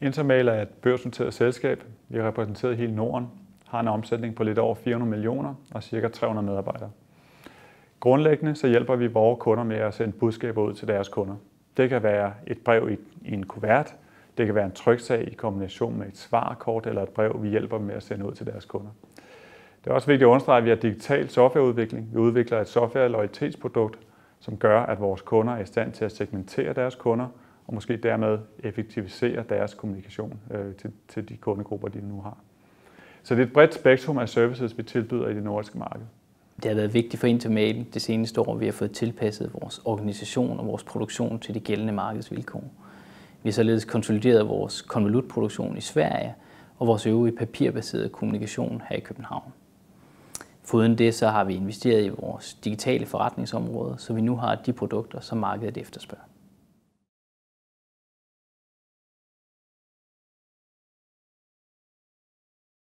Intermail er et børsnoteret selskab. Vi er repræsenteret i hele Norden, har en omsætning på lidt over 400 millioner og ca. 300 medarbejdere. Grundlæggende så hjælper vi vores kunder med at sende budskaber ud til deres kunder. Det kan være et brev i en kuvert, det kan være en tryksag i kombination med et svarkort eller et brev, vi hjælper dem med at sende ud til deres kunder. Det er også vigtigt at understrege, at vi har digital softwareudvikling. Vi udvikler et software-loyalitetsprodukt, som gør, at vores kunder er i stand til at segmentere deres kunder og måske dermed effektivisere deres kommunikation til de kundegrupper, de nu har. Så det er et bredt spektrum af services, vi tilbyder i det nordiske marked. Det har været vigtigt for Intermail det seneste år, at vi har fået tilpasset vores organisation og vores produktion til de gældende markedsvilkår. Vi har således konsolideret vores konvolutproduktion i Sverige og vores øvrige papirbaserede kommunikation her i København. Foruden det så har vi investeret i vores digitale forretningsområde, så vi nu har de produkter, som markedet efterspørger.